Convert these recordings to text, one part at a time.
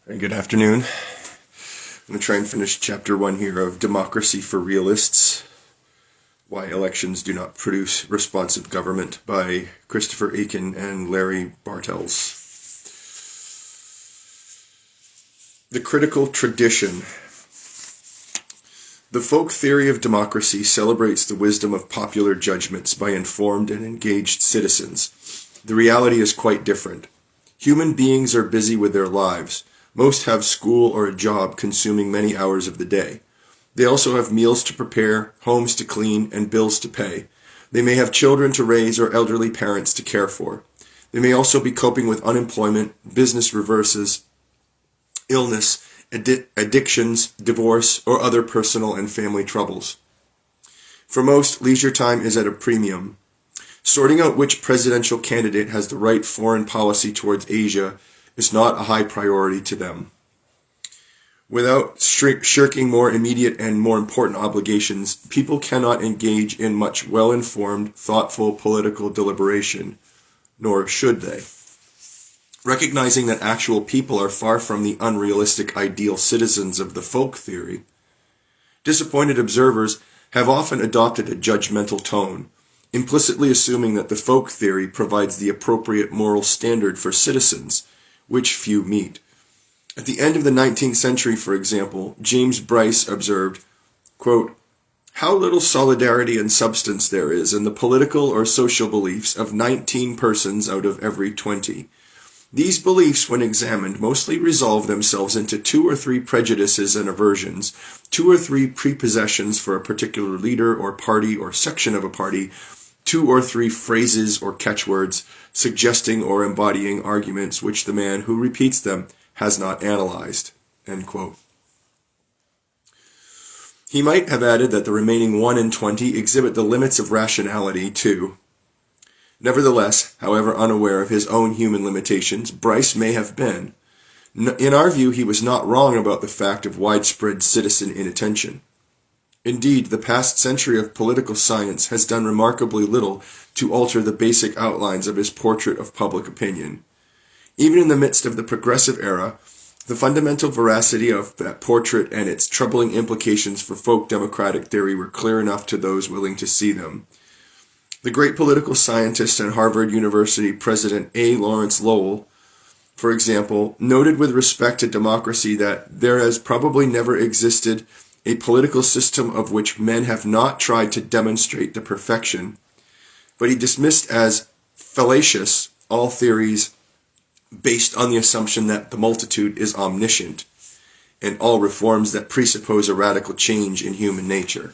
And good afternoon. I'm going to try and finish chapter 1 here of Democracy for Realists, Why Elections Do Not Produce Responsive Government by Christopher Achen and Larry Bartels. The Critical Tradition. The folk theory of democracy celebrates the wisdom of popular judgments by informed and engaged citizens. The reality is quite different. Human beings are busy with their lives. Most have school or a job consuming many hours of the day. They also have meals to prepare, homes to clean, and bills to pay. They may have children to raise or elderly parents to care for. They may also be coping with unemployment, business reverses, illness, addictions, divorce, or other personal and family troubles. For most, leisure time is at a premium. Sorting out which presidential candidate has the right foreign policy towards Asia is not a high priority to them. Without shirking more immediate and more important obligations, people cannot engage in much well-informed, thoughtful political deliberation, nor should they. Recognizing that actual people are far from the unrealistic ideal citizens of the folk theory, disappointed observers have often adopted a judgmental tone, implicitly assuming that the folk theory provides the appropriate moral standard for citizens, which few meet. At the end of the 19th century, for example, James Bryce observed, quote, "How little solidarity and substance there is in the political or social beliefs of 19 persons out of every 20. These beliefs, when examined, mostly resolve themselves into 2 or 3 prejudices and aversions, 2 or 3 prepossessions for a particular leader or party or section of a party, 2 or 3 phrases or catchwords, suggesting or embodying arguments which the man who repeats them has not analyzed." End quote. He might have added that the remaining 1 in 20 exhibit the limits of rationality too. Nevertheless, however unaware of his own human limitations Bryce may have been, in our view he was not wrong about the fact of widespread citizen inattention. Indeed, the past century of political science has done remarkably little to alter the basic outlines of his portrait of public opinion. Even in the midst of the progressive era, the fundamental veracity of that portrait and its troubling implications for folk democratic theory were clear enough to those willing to see them. The great political scientist and Harvard University President A. Lawrence Lowell, for example, noted with respect to democracy that there has probably never existed a political system of which men have not tried to demonstrate the perfection, but he dismissed as fallacious all theories based on the assumption that the multitude is omniscient, and all reforms that presuppose a radical change in human nature.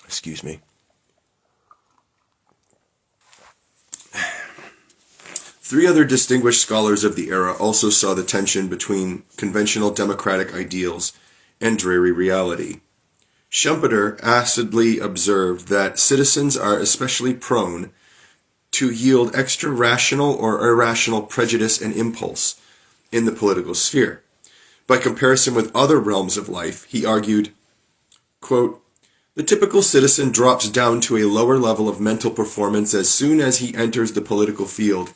Excuse me. 3 other distinguished scholars of the era also saw the tension between conventional democratic ideals and dreary reality. Schumpeter acidly observed that citizens are especially prone to yield extra rational or irrational prejudice and impulse in the political sphere. By comparison with other realms of life, he argued, quote, "The typical citizen drops down to a lower level of mental performance as soon as he enters the political field.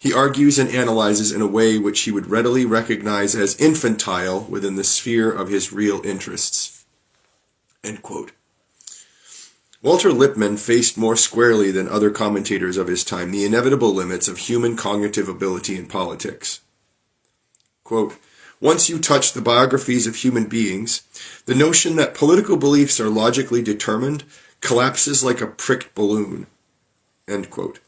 He argues and analyzes in a way which he would readily recognize as infantile within the sphere of his real interests." End quote. Walter Lippmann faced more squarely than other commentators of his time the inevitable limits of human cognitive ability in politics. Quote, "Once you touch the biographies of human beings, the notion that political beliefs are logically determined collapses like a pricked balloon." End quote.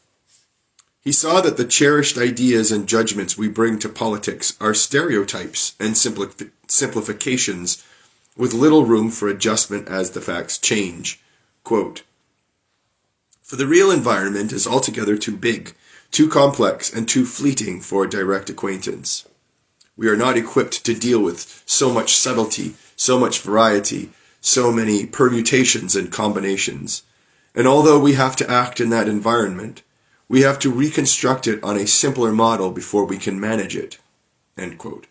He saw that the cherished ideas and judgments we bring to politics are stereotypes and simplifications with little room for adjustment as the facts change. Quote, "For the real environment is altogether too big, too complex, and too fleeting for direct acquaintance. We are not equipped to deal with so much subtlety, so much variety, so many permutations and combinations. And although we have to act in that environment, we have to reconstruct it on a simpler model before we can manage it." End quote.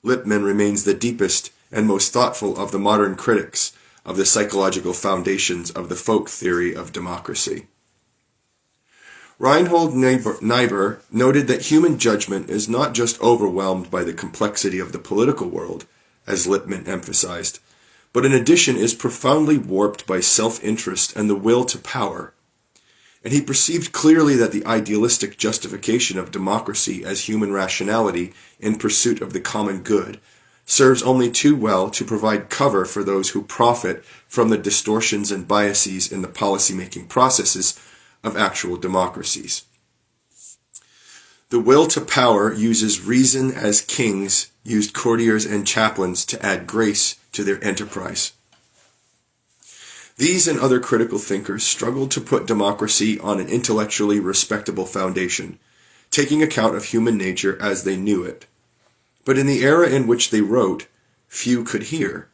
Lippmann remains the deepest and most thoughtful of the modern critics of the psychological foundations of the folk theory of democracy. Reinhold Niebuhr noted that human judgment is not just overwhelmed by the complexity of the political world, as Lippmann emphasized, but in addition is profoundly warped by self-interest and the will to power. And he perceived clearly that the idealistic justification of democracy as human rationality in pursuit of the common good serves only too well to provide cover for those who profit from the distortions and biases in the policymaking processes of actual democracies. The will to power uses reason as kings used courtiers and chaplains to add grace to their enterprise. These and other critical thinkers struggled to put democracy on an intellectually respectable foundation, taking account of human nature as they knew it. But in the era in which they wrote, few could hear.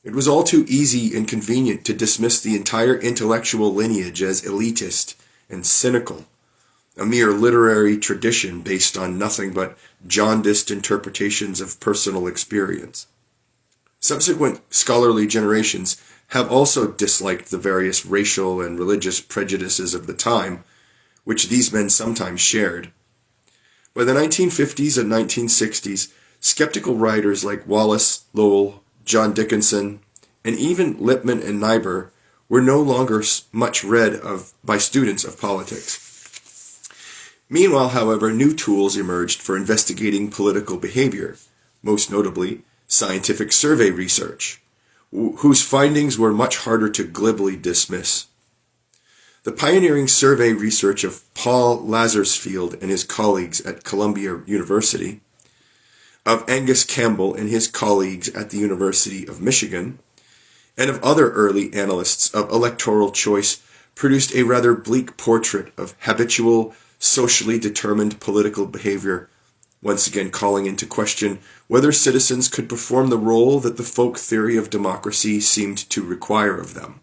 It was all too easy and convenient to dismiss the entire intellectual lineage as elitist and cynical, a mere literary tradition based on nothing but jaundiced interpretations of personal experience. Subsequent scholarly generations have also disliked the various racial and religious prejudices of the time, which these men sometimes shared. By the 1950s and 1960s, skeptical writers like Wallace, Lowell, John Dickinson, and even Lippmann and Niebuhr were no longer much read by students of politics. Meanwhile, however, new tools emerged for investigating political behavior, most notably scientific survey research, whose findings were much harder to glibly dismiss. The pioneering survey research of Paul Lazarsfeld and his colleagues at Columbia University, of Angus Campbell and his colleagues at the University of Michigan, and of other early analysts of electoral choice produced a rather bleak portrait of habitual, socially determined political behavior, once again calling into question whether citizens could perform the role that the folk theory of democracy seemed to require of them.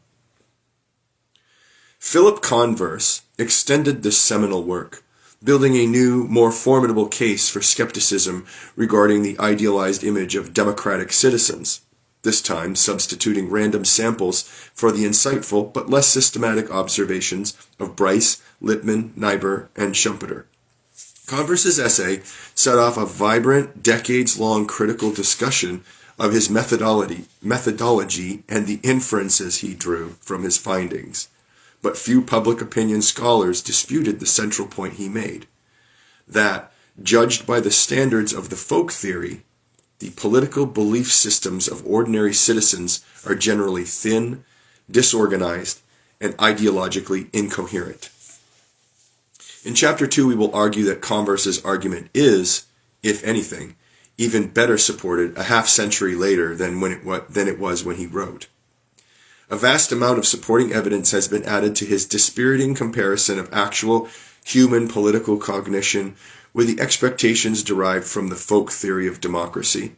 Philip Converse extended this seminal work, building a new, more formidable case for skepticism regarding the idealized image of democratic citizens, this time substituting random samples for the insightful but less systematic observations of Bryce, Lippmann, Niebuhr, and Schumpeter. Converse's essay set off a vibrant, decades-long critical discussion of his methodology and the inferences he drew from his findings. But few public opinion scholars disputed the central point he made, that, judged by the standards of the folk theory, the political belief systems of ordinary citizens are generally thin, disorganized, and ideologically incoherent. In Chapter 2, we will argue that Converse's argument is, if anything, even better supported a half-century later than it was when he wrote. A vast amount of supporting evidence has been added to his dispiriting comparison of actual human political cognition with the expectations derived from the folk theory of democracy.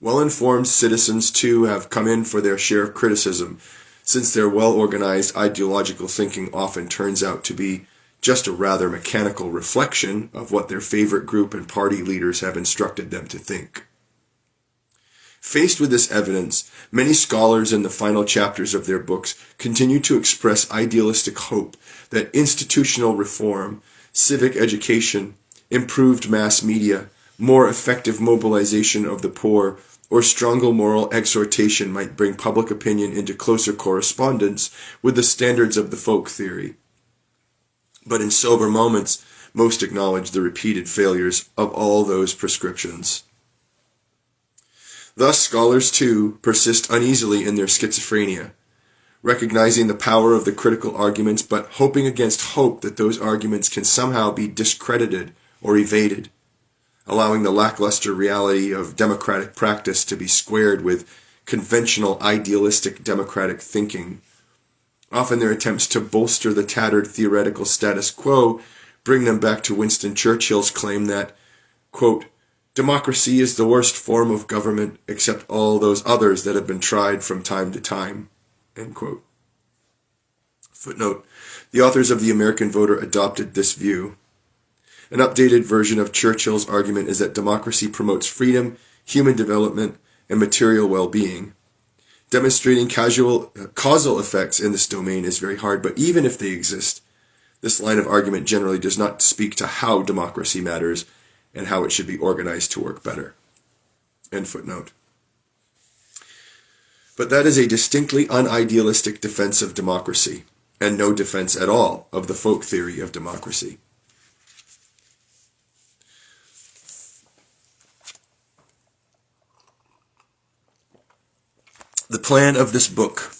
Well-informed citizens, too, have come in for their share of criticism, since their well-organized ideological thinking often turns out to be just a rather mechanical reflection of what their favorite group and party leaders have instructed them to think. Faced with this evidence, many scholars in the final chapters of their books continue to express idealistic hope that institutional reform, civic education, improved mass media, more effective mobilization of the poor, or stronger moral exhortation might bring public opinion into closer correspondence with the standards of the folk theory. But in sober moments, most acknowledge the repeated failures of all those prescriptions. Thus, scholars, too, persist uneasily in their schizophrenia, recognizing the power of the critical arguments, but hoping against hope that those arguments can somehow be discredited or evaded, allowing the lackluster reality of democratic practice to be squared with conventional idealistic democratic thinking. Often their attempts to bolster the tattered theoretical status quo bring them back to Winston Churchill's claim that, quote, democracy is the worst form of government except all those others that have been tried from time to time, end quote. Footnote, the authors of The American Voter adopted this view. An updated version of Churchill's argument is that democracy promotes freedom, human development, and material well-being. Demonstrating causal effects in this domain is very hard, but even if they exist, This line of argument generally does not speak to how democracy matters and how it should be organized to work better. End footnote. But that is a distinctly unidealistic defense of democracy, and no defense at all of the folk theory of democracy. The plan of this book.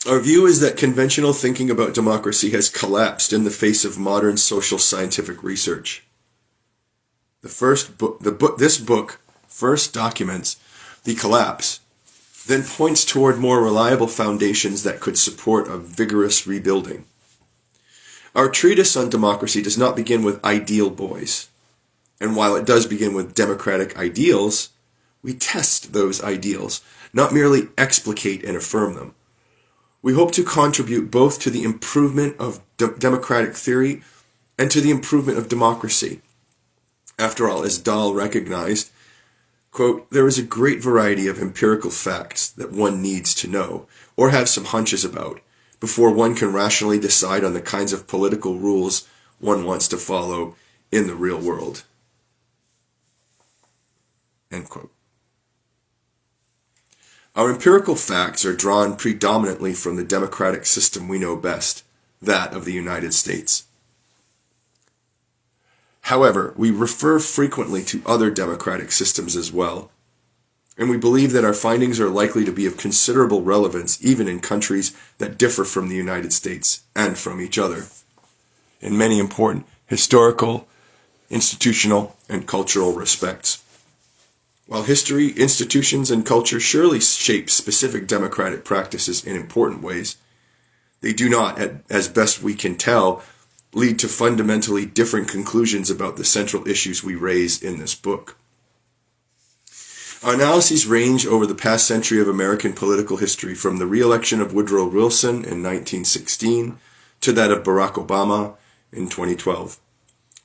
Our view is that conventional thinking about democracy has collapsed in the face of modern social scientific research. This book first documents the collapse, then points toward more reliable foundations that could support a vigorous rebuilding. Our treatise on democracy does not begin with ideal boys, and while it does begin with democratic ideals, we test those ideals, not merely explicate and affirm them. We hope to contribute both to the improvement of democratic theory and to the improvement of democracy. After all, as Dahl recognized, quote, there is a great variety of empirical facts that one needs to know, or have some hunches about, before one can rationally decide on the kinds of political rules one wants to follow in the real world. End quote. Our empirical facts are drawn predominantly from the democratic system we know best, that of the United States. However, we refer frequently to other democratic systems as well, and we believe that our findings are likely to be of considerable relevance even in countries that differ from the United States and from each other, in many important historical, institutional, and cultural respects. While history, institutions, and culture surely shape specific democratic practices in important ways, they do not, as best we can tell, lead to fundamentally different conclusions about the central issues we raise in this book. Our analyses range over the past century of American political history, from the re-election of Woodrow Wilson in 1916 to that of Barack Obama in 2012.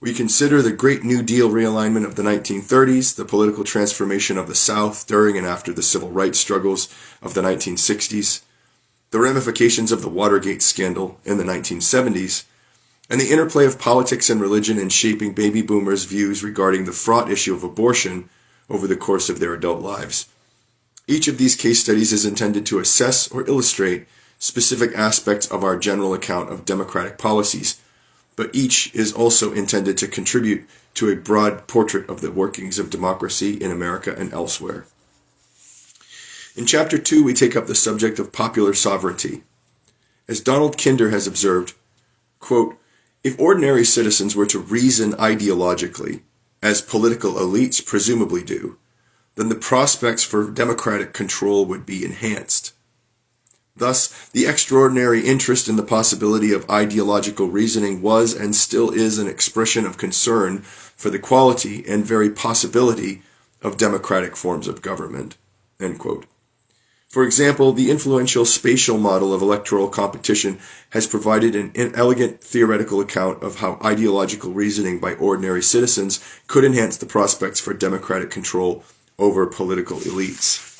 We consider the Great New Deal realignment of the 1930s, the political transformation of the South during and after the civil rights struggles of the 1960s, the ramifications of the Watergate scandal in the 1970s, and the interplay of politics and religion in shaping baby boomers' views regarding the fraught issue of abortion over the course of their adult lives. Each of these case studies is intended to assess or illustrate specific aspects of our general account of democratic policies, but each is also intended to contribute to a broad portrait of the workings of democracy in America and elsewhere. In Chapter 2, we take up the subject of popular sovereignty. As Donald Kinder has observed, quote, if ordinary citizens were to reason ideologically, as political elites presumably do, then the prospects for democratic control would be enhanced. Thus, the extraordinary interest in the possibility of ideological reasoning was and still is an expression of concern for the quality and very possibility of democratic forms of government. End quote. For example, the influential spatial model of electoral competition has provided an elegant theoretical account of how ideological reasoning by ordinary citizens could enhance the prospects for democratic control over political elites.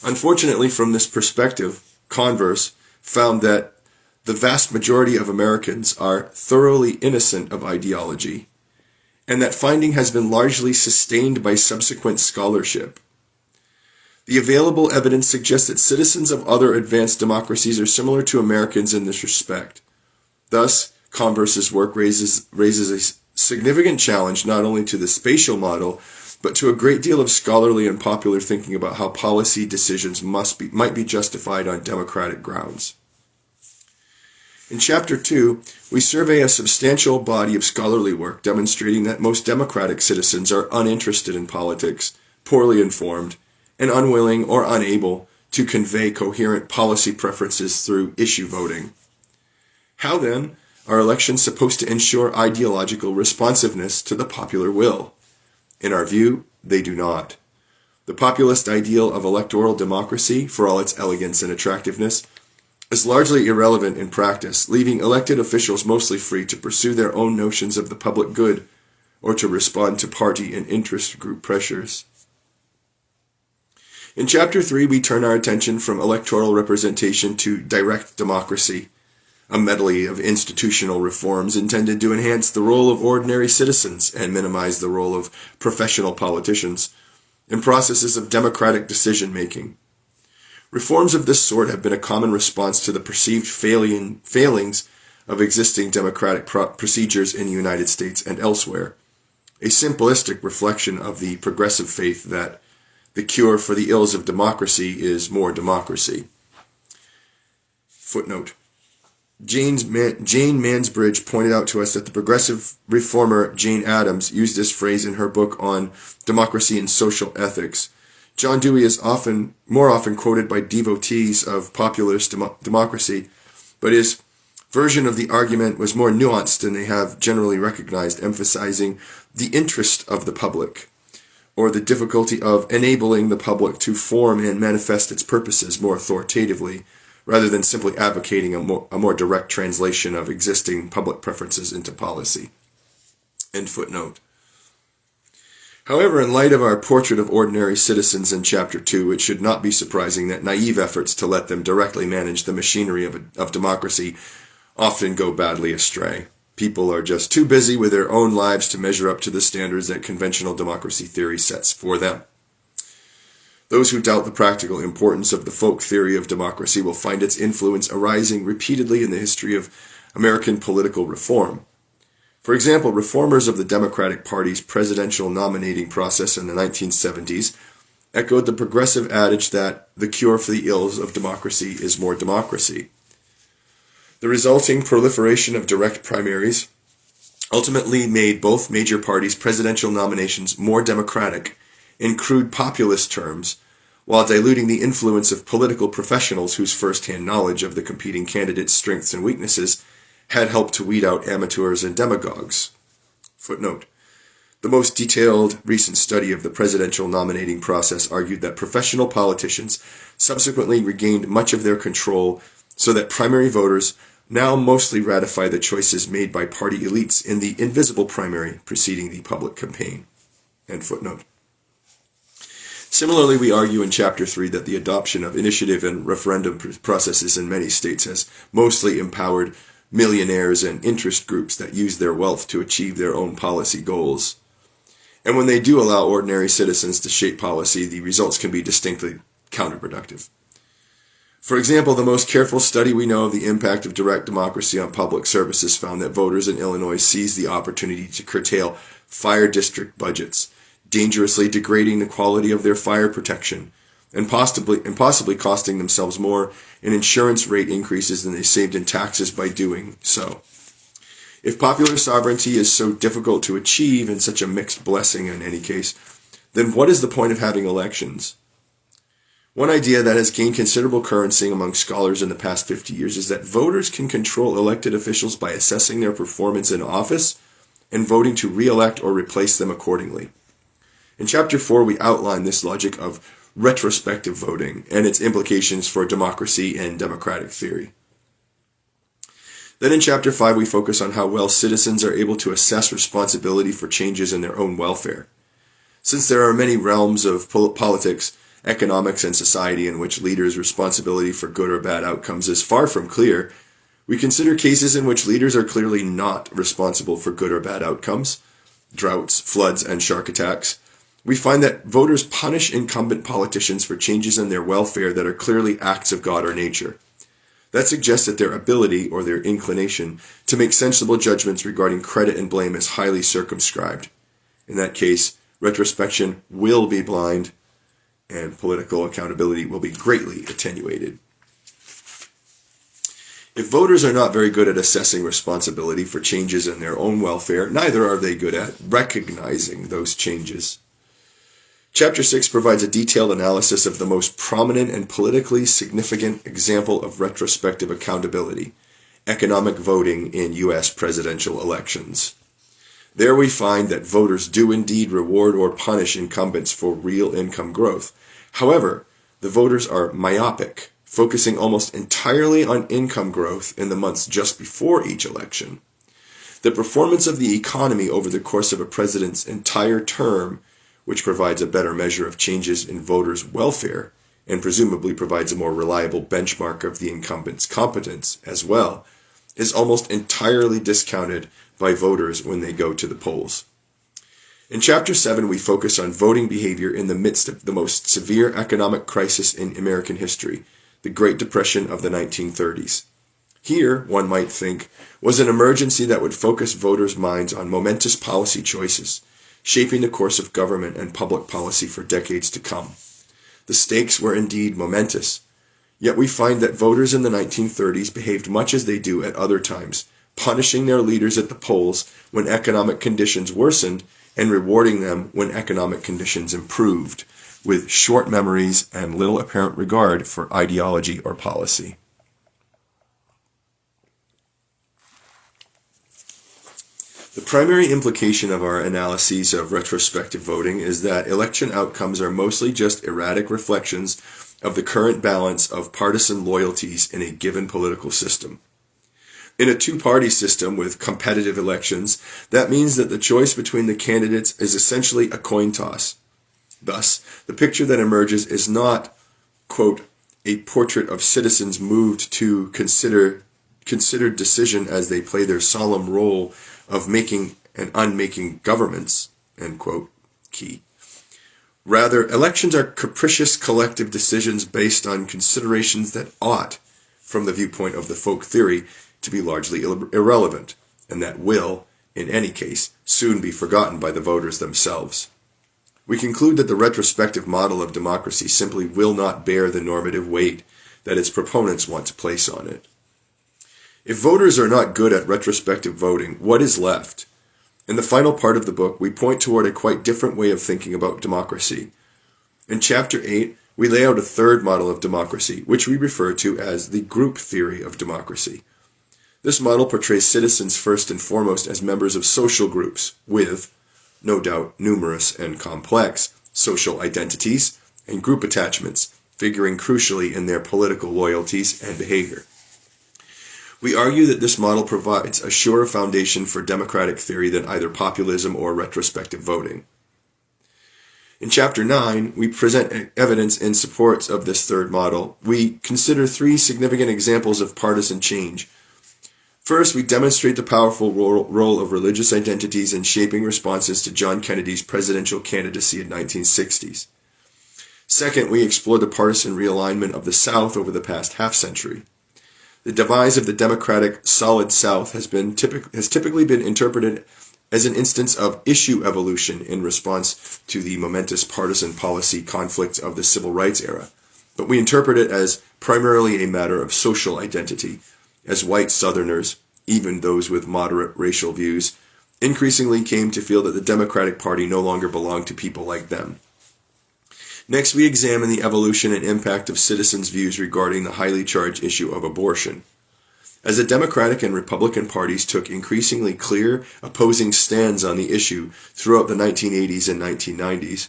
Unfortunately, from this perspective, Converse found that the vast majority of Americans are thoroughly innocent of ideology, and that finding has been largely sustained by subsequent scholarship. The available evidence suggests that citizens of other advanced democracies are similar to Americans in this respect. Thus, Converse's work raises a significant challenge not only to the spatial model, but to a great deal of scholarly and popular thinking about how policy decisions might be justified on democratic grounds. In Chapter 2, we survey a substantial body of scholarly work demonstrating that most democratic citizens are uninterested in politics, poorly informed, and unwilling or unable to convey coherent policy preferences through issue voting. How, then, are elections supposed to ensure ideological responsiveness to the popular will? In our view, they do not. The populist ideal of electoral democracy, for all its elegance and attractiveness, is largely irrelevant in practice, leaving elected officials mostly free to pursue their own notions of the public good or to respond to party and interest group pressures. In Chapter 3, we turn our attention from electoral representation to direct democracy, a medley of institutional reforms intended to enhance the role of ordinary citizens and minimize the role of professional politicians in processes of democratic decision-making. Reforms of this sort have been a common response to the perceived failings of existing democratic procedures in the United States and elsewhere, a simplistic reflection of the progressive faith that the cure for the ills of democracy is more democracy. Footnote. Jane Mansbridge pointed out to us that the progressive reformer Jane Addams used this phrase in her book on democracy and social ethics. John Dewey is more often quoted by devotees of populist democracy, but his version of the argument was more nuanced than they have generally recognized, emphasizing the interest of the public, or the difficulty of enabling the public to form and manifest its purposes more authoritatively, rather than simply advocating a more direct translation of existing public preferences into policy. End footnote. However, in light of our portrait of ordinary citizens in Chapter 2, it should not be surprising that naive efforts to let them directly manage the machinery of democracy often go badly astray. People are just too busy with their own lives to measure up to the standards that conventional democracy theory sets for them. Those who doubt the practical importance of the folk theory of democracy will find its influence arising repeatedly in the history of American political reform. For example, reformers of the Democratic Party's presidential nominating process in the 1970s echoed the progressive adage that the cure for the ills of democracy is more democracy. The resulting proliferation of direct primaries ultimately made both major parties' presidential nominations more democratic in crude populist terms, while diluting the influence of political professionals whose first-hand knowledge of the competing candidates' strengths and weaknesses had helped to weed out amateurs and demagogues. Footnote. The most detailed recent study of the presidential nominating process argued that professional politicians subsequently regained much of their control so that primary voters now mostly ratify the choices made by party elites in the invisible primary preceding the public campaign. End footnote. Similarly, we argue in Chapter 3 that the adoption of initiative and referendum processes in many states has mostly empowered millionaires and interest groups that use their wealth to achieve their own policy goals. And when they do allow ordinary citizens to shape policy, the results can be distinctly counterproductive. For example, the most careful study we know of the impact of direct democracy on public services found that voters in Illinois seized the opportunity to curtail fire district budgets, dangerously degrading the quality of their fire protection, and possibly costing themselves more in insurance rate increases than they saved in taxes by doing so. If popular sovereignty is so difficult to achieve and such a mixed blessing in any case, then what is the point of having elections? One idea that has gained considerable currency among scholars in the past 50 years is that voters can control elected officials by assessing their performance in office and voting to re-elect or replace them accordingly. In Chapter 4, we outline this logic of retrospective voting and its implications for democracy and democratic theory. Then in Chapter 5, we focus on how well citizens are able to assess responsibility for changes in their own welfare. Since there are many realms of politics, economics, and society in which leaders' responsibility for good or bad outcomes is far from clear, we consider cases in which leaders are clearly not responsible for good or bad outcomes, droughts, floods, and shark attacks. We find that voters punish incumbent politicians for changes in their welfare that are clearly acts of God or nature. That suggests that their ability, or their inclination, to make sensible judgments regarding credit and blame is highly circumscribed. In that case, retrospection will be blind, and political accountability will be greatly attenuated. If voters are not very good at assessing responsibility for changes in their own welfare, neither are they good at recognizing those changes. Chapter 6 provides a detailed analysis of the most prominent and politically significant example of retrospective accountability, economic voting in U.S. presidential elections. There we find that voters do indeed reward or punish incumbents for real income growth. However, the voters are myopic, focusing almost entirely on income growth in the months just before each election. The performance of the economy over the course of a president's entire term, which provides a better measure of changes in voters' welfare, and presumably provides a more reliable benchmark of the incumbent's competence as well, is almost entirely discounted by voters when they go to the polls. In Chapter 7, we focus on voting behavior in the midst of the most severe economic crisis in American history, the Great Depression of the 1930s. Here, one might think, was an emergency that would focus voters' minds on momentous policy choices, shaping the course of government and public policy for decades to come. The stakes were indeed momentous, yet we find that voters in the 1930s behaved much as they do at other times, punishing their leaders at the polls when economic conditions worsened and rewarding them when economic conditions improved, with short memories and little apparent regard for ideology or policy. The primary implication of our analyses of retrospective voting is that election outcomes are mostly just erratic reflections of the current balance of partisan loyalties in a given political system. In a two-party system with competitive elections, that means that the choice between the candidates is essentially a coin toss. Thus, the picture that emerges is not, quote, a portrait of citizens moved to considered decision as they play their solemn role of making and unmaking governments, end quote, key. Rather, elections are capricious collective decisions based on considerations that ought, from the viewpoint of the folk theory, to be largely irrelevant, and that will, in any case, soon be forgotten by the voters themselves. We conclude that the retrospective model of democracy simply will not bear the normative weight that its proponents want to place on it. If voters are not good at retrospective voting, what is left? In the final part of the book, we point toward a quite different way of thinking about democracy. In Chapter 8, we lay out a third model of democracy, which we refer to as the group theory of democracy. This model portrays citizens first and foremost as members of social groups with, no doubt, numerous and complex social identities and group attachments, figuring crucially in their political loyalties and behavior. We argue that this model provides a surer foundation for democratic theory than either populism or retrospective voting. In Chapter 9, we present evidence in support of this third model. We consider three significant examples of partisan change. First, we demonstrate the powerful role of religious identities in shaping responses to John Kennedy's presidential candidacy in the 1960s. Second, we explore the partisan realignment of the South over the past half-century. The demise of the Democratic Solid South has typically been interpreted as an instance of issue evolution in response to the momentous partisan policy conflicts of the Civil Rights era, but we interpret it as primarily a matter of social identity, as white Southerners, even those with moderate racial views, increasingly came to feel that the Democratic Party no longer belonged to people like them. Next, we examine the evolution and impact of citizens' views regarding the highly charged issue of abortion. As the Democratic and Republican parties took increasingly clear, opposing stands on the issue throughout the 1980s and 1990s,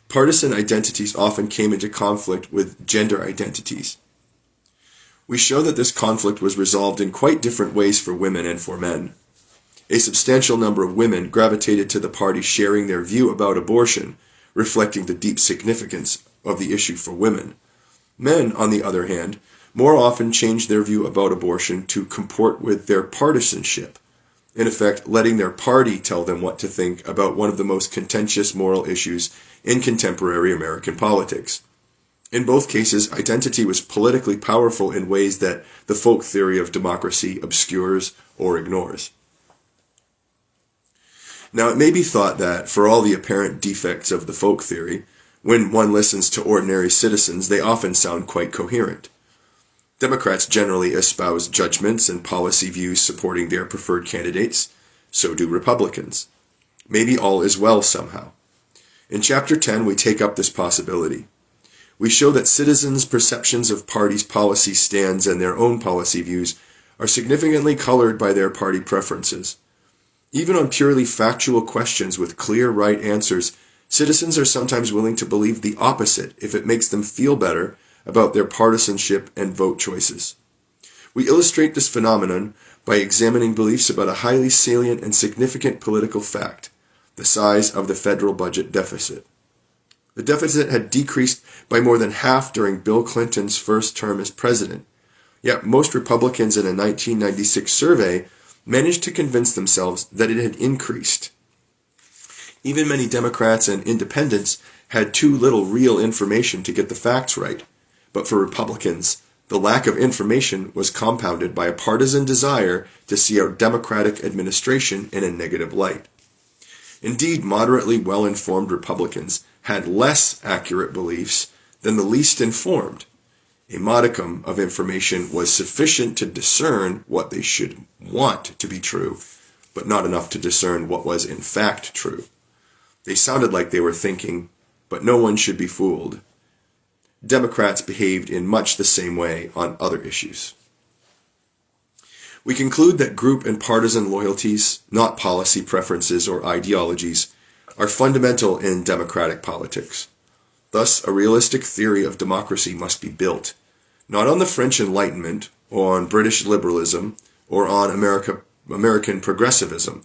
partisan identities often came into conflict with gender identities. We show that this conflict was resolved in quite different ways for women and for men. A substantial number of women gravitated to the party sharing their view about abortion, reflecting the deep significance of the issue for women. Men, on the other hand, more often changed their view about abortion to comport with their partisanship, in effect letting their party tell them what to think about one of the most contentious moral issues in contemporary American politics. In both cases, identity was politically powerful in ways that the folk theory of democracy obscures or ignores. Now, it may be thought that, for all the apparent defects of the folk theory, when one listens to ordinary citizens, they often sound quite coherent. Democrats generally espouse judgments and policy views supporting their preferred candidates. So do Republicans. Maybe all is well somehow. In Chapter 10, we take up this possibility. We show that citizens' perceptions of parties' policy stands and their own policy views are significantly colored by their party preferences. Even on purely factual questions with clear right answers, citizens are sometimes willing to believe the opposite if it makes them feel better about their partisanship and vote choices. We illustrate this phenomenon by examining beliefs about a highly salient and significant political fact, the size of the federal budget deficit. The deficit had decreased by more than half during Bill Clinton's first term as president, Yet most Republicans in a 1996 survey managed to convince themselves that it had increased. Even many Democrats and independents had too little real information to get the facts right. But for Republicans, the lack of information was compounded by a partisan desire to see our Democratic administration in a negative light. Indeed, moderately well-informed Republicans had less accurate beliefs than the least informed. A modicum of information was sufficient to discern what they should want to be true, but not enough to discern what was in fact true. They sounded like they were thinking, but no one should be fooled. Democrats behaved in much the same way on other issues. We conclude that group and partisan loyalties, not policy preferences or ideologies, are fundamental in democratic politics. Thus, a realistic theory of democracy must be built, not on the French Enlightenment, or on British liberalism, or on American progressivism,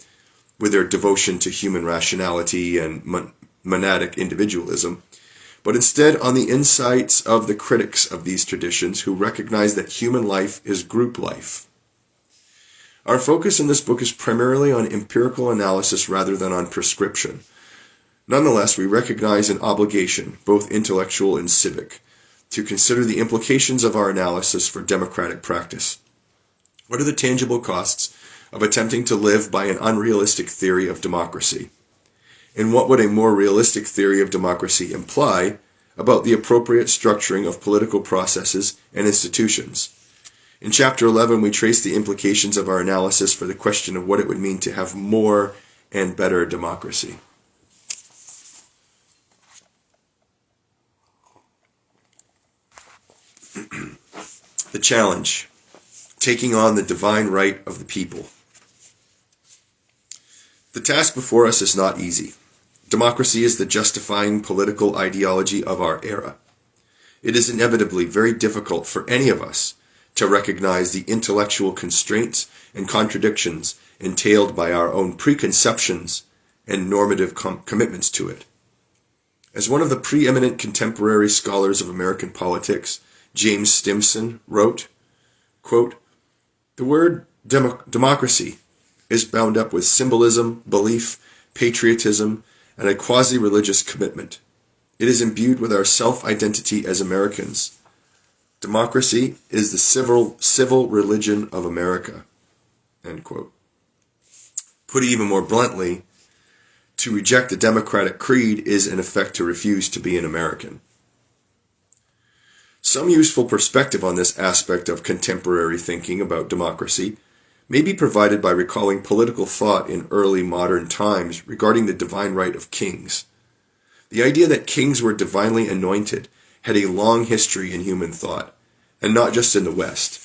with their devotion to human rationality and monadic individualism, but instead on the insights of the critics of these traditions who recognize that human life is group life. Our focus in this book is primarily on empirical analysis rather than on prescription. Nonetheless, we recognize an obligation, both intellectual and civic, to consider the implications of our analysis for democratic practice. What are the tangible costs of attempting to live by an unrealistic theory of democracy? And what would a more realistic theory of democracy imply about the appropriate structuring of political processes and institutions? In Chapter 11, we trace the implications of our analysis for the question of what it would mean to have more and better democracy. The challenge: taking on the divine right of the people. The task before us is not easy. Democracy is the justifying political ideology of our era. It is inevitably very difficult for any of us to recognize the intellectual constraints and contradictions entailed by our own preconceptions and normative commitments to it. As one of the preeminent contemporary scholars of American politics, James Stimson, wrote, quote, "The word democracy is bound up with symbolism, belief, patriotism, and a quasi-religious commitment. It is imbued with our self-identity as Americans. Democracy is the civil religion of America." End quote. Put even more bluntly, to reject the democratic creed is in effect to refuse to be an American. Some useful perspective on this aspect of contemporary thinking about democracy may be provided by recalling political thought in early modern times regarding the divine right of kings. The idea that kings were divinely anointed had a long history in human thought, and not just in the West.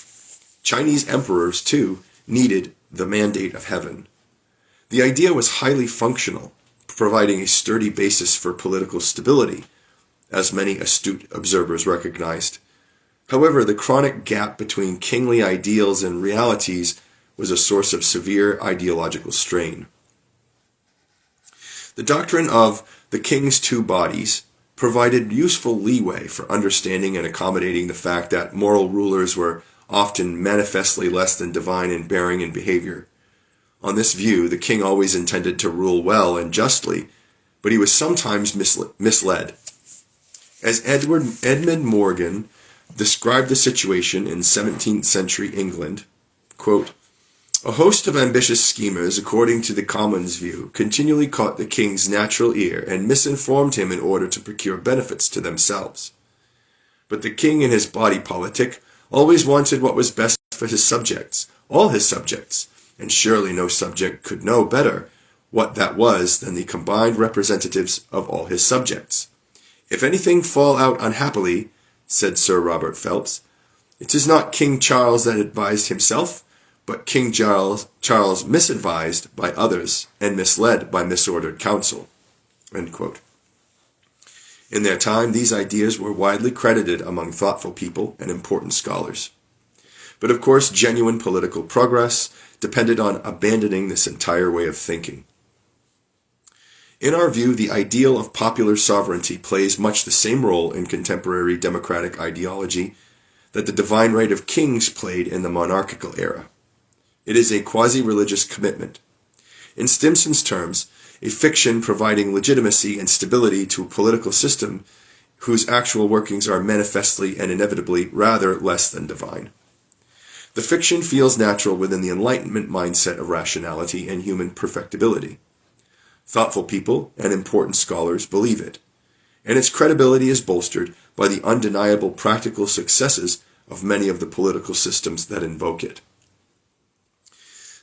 Chinese emperors, too, needed the mandate of heaven. The idea was highly functional, providing a sturdy basis for political stability, as many astute observers recognized. However, the chronic gap between kingly ideals and realities was a source of severe ideological strain. The doctrine of the king's two bodies provided useful leeway for understanding and accommodating the fact that moral rulers were often manifestly less than divine in bearing and behavior. On this view, the king always intended to rule well and justly, but he was sometimes misled. As Edmund Morgan described the situation in 17th century England, quote, "A host of ambitious schemers, according to the Commons' view, continually caught the king's natural ear and misinformed him in order to procure benefits to themselves. But the king in his body politic always wanted what was best for his subjects, all his subjects, and surely no subject could know better what that was than the combined representatives of all his subjects. If anything fall out unhappily, said Sir Robert Phelps, it is not King Charles that advised himself, but King Charles misadvised by others and misled by misordered counsel." End quote. In their time, these ideas were widely credited among thoughtful people and important scholars. But of course, genuine political progress depended on abandoning this entire way of thinking. In our view, the ideal of popular sovereignty plays much the same role in contemporary democratic ideology that the divine right of kings played in the monarchical era. It is a quasi-religious commitment. In Stimson's terms, a fiction providing legitimacy and stability to a political system whose actual workings are manifestly and inevitably rather less than divine. The fiction feels natural within the Enlightenment mindset of rationality and human perfectibility. Thoughtful people and important scholars believe it, and its credibility is bolstered by the undeniable practical successes of many of the political systems that invoke it.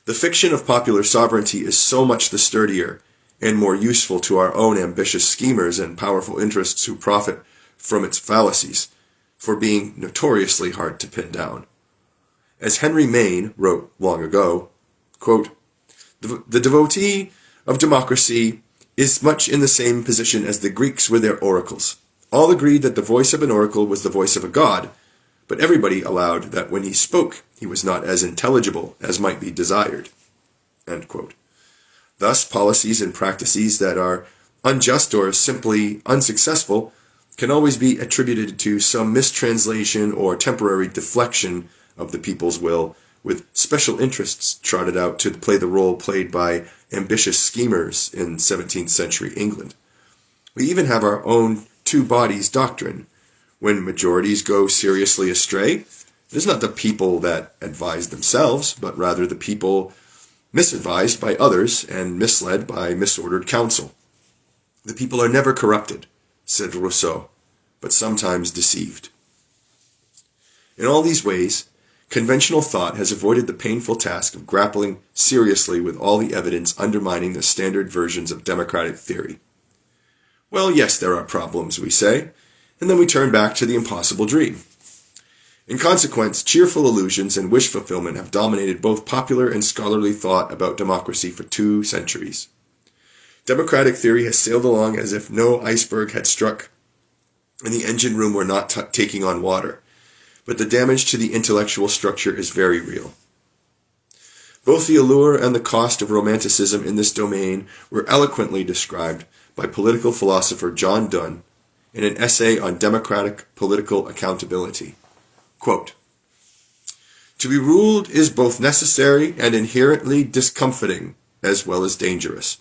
The fiction of popular sovereignty is so much the sturdier and more useful to our own ambitious schemers and powerful interests who profit from its fallacies, for being notoriously hard to pin down. As Henry Maine wrote long ago, quote, "The devotee of democracy is much in the same position as the Greeks with their oracles. All agreed that the voice of an oracle was the voice of a god, but everybody allowed that when he spoke, he was not as intelligible as might be desired." End quote. Thus, policies and practices that are unjust or simply unsuccessful can always be attributed to some mistranslation or temporary deflection of the people's will, with special interests trotted out to play the role played by ambitious schemers in 17th century England. We even have our own two bodies doctrine. When majorities go seriously astray, it is not the people that advise themselves, but rather the people misadvised by others and misled by misordered counsel. The people are never corrupted, said Rousseau, but sometimes deceived. In all these ways, conventional thought has avoided the painful task of grappling seriously with all the evidence undermining the standard versions of democratic theory. Well, yes, there are problems, we say, and then we turn back to the impossible dream. In consequence, cheerful illusions and wish fulfillment have dominated both popular and scholarly thought about democracy for 2 centuries. Democratic theory has sailed along as if no iceberg had struck, and the engine room were not taking on water. But the damage to the intellectual structure is very real. Both the allure and the cost of romanticism in this domain were eloquently described by political philosopher John Donne in an essay on democratic political accountability. Quote, "To be ruled is both necessary and inherently discomfiting, as well as dangerous.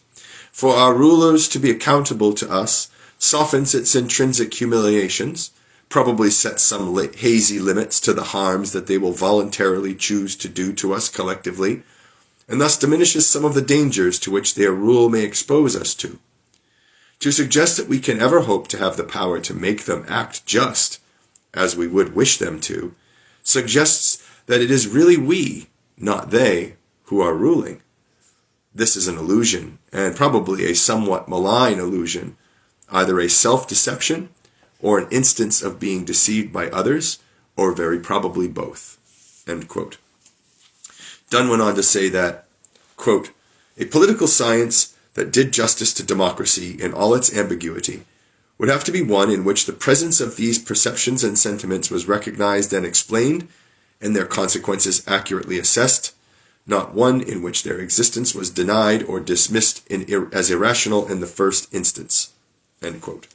For our rulers to be accountable to us softens its intrinsic humiliations, probably sets some hazy limits to the harms that they will voluntarily choose to do to us collectively, and thus diminishes some of the dangers to which their rule may expose us to. To suggest that we can ever hope to have the power to make them act just, as we would wish them to, suggests that it is really we, not they, who are ruling. This is an illusion, and probably a somewhat malign illusion, either a self-deception or an instance of being deceived by others, or very probably both." End quote. Donne went on to say that, quote, "A political science that did justice to democracy in all its ambiguity would have to be one in which the presence of these perceptions and sentiments was recognized and explained, and their consequences accurately assessed, not one in which their existence was denied or dismissed as irrational in the first instance." End quote.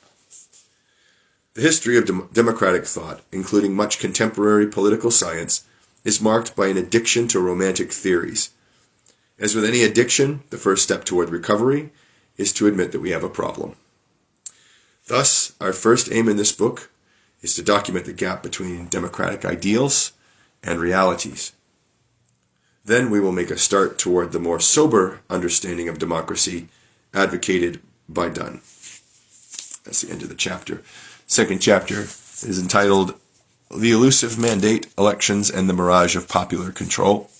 The history of democratic thought, including much contemporary political science, is marked by an addiction to romantic theories. As with any addiction, the first step toward recovery is to admit that we have a problem. Thus, our first aim in this book is to document the gap between democratic ideals and realities. Then we will make a start toward the more sober understanding of democracy advocated by Donne. That's the end of the chapter. Second chapter is entitled "The Elusive Mandate, Elections, and the Mirage of Popular Control."